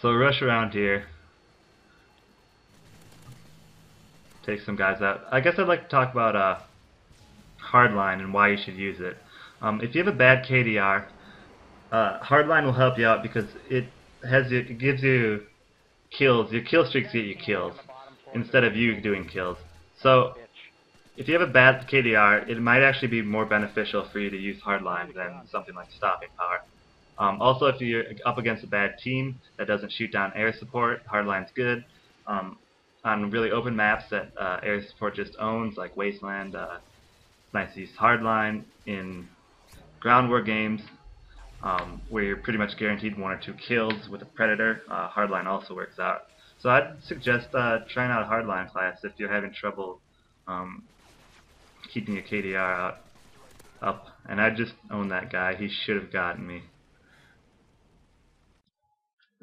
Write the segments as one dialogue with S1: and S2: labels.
S1: So rush around here, take some guys out. I guess I'd like to talk about Hardline and why you should use it. If you have a bad KDR, Hardline will help you out because it gives you kills. Your kill streaks get you kills instead of you doing kills. So if you have a bad KDR, it might actually be more beneficial for you to use Hardline than something like Stopping Power. Also, if you're up against a bad team that doesn't shoot down air support, Hardline's good. On really open maps that air support just owns, like Wasteland, it's nice to use Hardline. In ground war games, where you're pretty much guaranteed 1 or 2 kills with a Predator, Hardline also works out. So I'd suggest trying out a Hardline class if you're having trouble keeping your KDR up. And I just own that guy. He should have gotten me.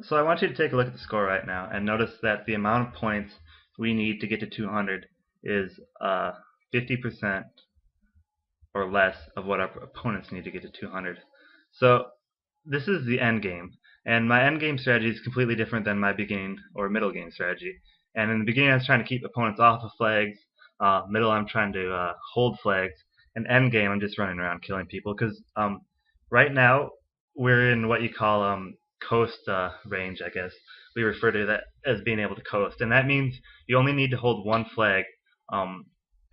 S1: So I want you to take a look at the score right now and notice that the amount of points we need to get to 200 is 50% or less of what our opponents need to get to 200. So this is the end game, and my end game strategy is completely different than my beginning or middle game strategy. And in the beginning I was trying to keep opponents off of flags, middle I'm trying to hold flags, and end game I'm just running around killing people because right now we're in what you call coast range, I guess. We refer to that as being able to coast, and that means you only need to hold 1 flag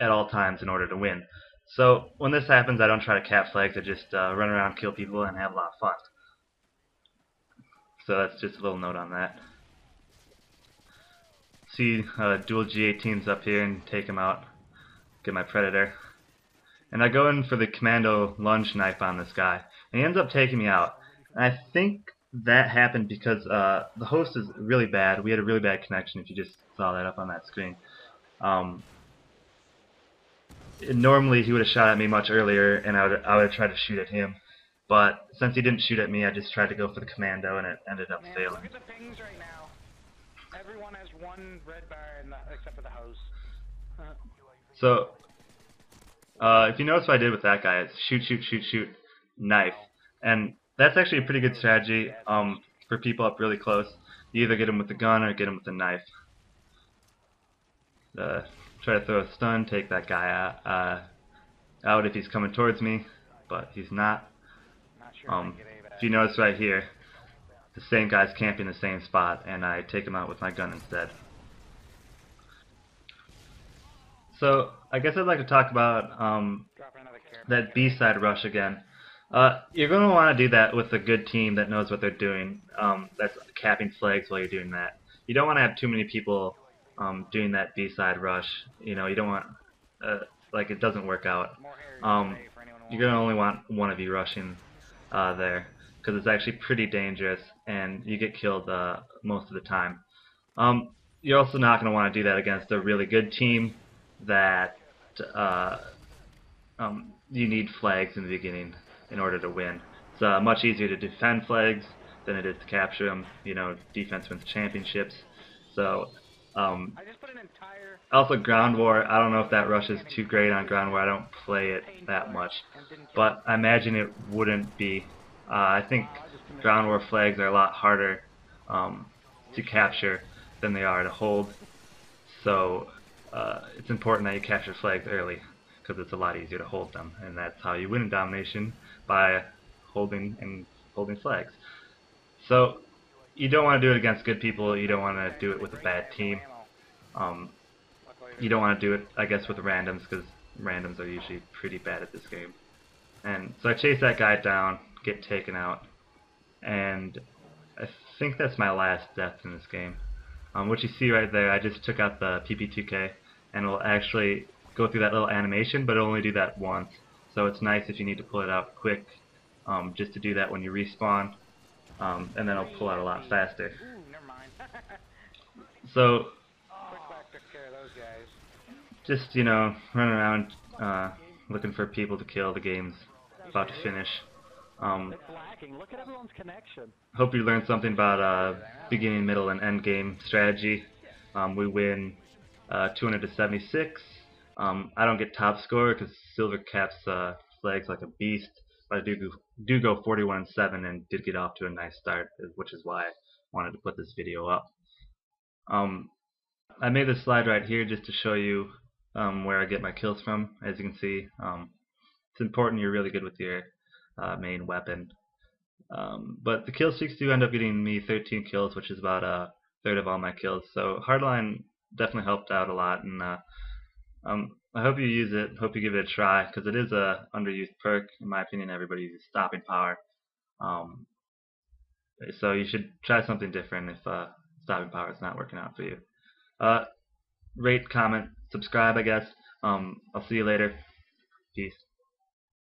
S1: at all times in order to win. So when this happens, I don't try to cap flags, I just run around, kill people, and have a lot of fun. So that's just a little note on that. See dual G18s up here and take them out, get my Predator. And I go in for the Commando lunge knife on this guy, and he ends up taking me out. And I think that happened because the host is really bad. We had a really bad connection, if you just saw that up on that screen. Normally he would have shot at me much earlier, and I would have tried to shoot at him. But since he didn't shoot at me, I just tried to go for the Commando, and it ended up failing.
S2: Look at the pings right now. Everyone has 1 red bar except for the house.
S1: So if you notice what I did with that guy, it's shoot, shoot, shoot, shoot, knife. And that's actually a pretty good strategy for people up really close. You either get them with the gun or get them with the knife. Try to throw a stun, take that guy out if he's coming towards me, but he's not. If you notice right here, the same guy's camping the same spot, and I take him out with my gun instead. So I guess I'd like to talk about that B-side rush again. You're going to want to do that with a good team that knows what they're doing, that's capping flags while you're doing that. You don't want to have too many people doing that B-side rush. You know, you don't want, like, it doesn't work out. You're going to only want 1 of you rushing there, because it's actually pretty dangerous, and you get killed most of the time. You're also not going to want to do that against a really good team that you need flags in the beginning in order to win. It's much easier to defend flags than it is to capture them. You know, defense wins championships. So also ground war, I don't know if that rush is too great on ground war. I don't play it that much, but I imagine it wouldn't be. I think ground war flags are a lot harder to capture than they are to hold, so it's important that you capture flags early, because it's a lot easier to hold them, and that's how you win in Domination, by holding flags. So you don't want to do it against good people, you don't want to do it with a bad team. You don't want to do it, I guess, with randoms, because randoms are usually pretty bad at this game. And so I chase that guy down, get taken out, and I think that's my last death in this game. What you see right there, I just took out the PP2K, and it'll actually go through that little animation, but it'll only do that once. So it's nice if you need to pull it out quick, just to do that when you respawn, and then it'll pull out a lot faster. So just, you know, run around looking for people to kill. The game's about to finish. Hope you learned something about beginning, middle, and end game strategy. We win 200 to 76. I don't get top score because Silver caps flags like a beast, but I do go 41-7 and did get off to a nice start, which is why wanted to put this video up. I made this slide right here just to show you where I get my kills from. As you can see, it's important you're really good with your main weapon. But the Killstreaks do end up getting me 13 kills, which is about a third of all my kills. So Hardline definitely helped out a lot, and I hope you use it. Hope you give it a try, because it is a underused perk. In my opinion, everybody uses stopping power. So you should try something different if stopping power is not working out for you. Rate, comment, subscribe, I guess. I'll see you later. Peace.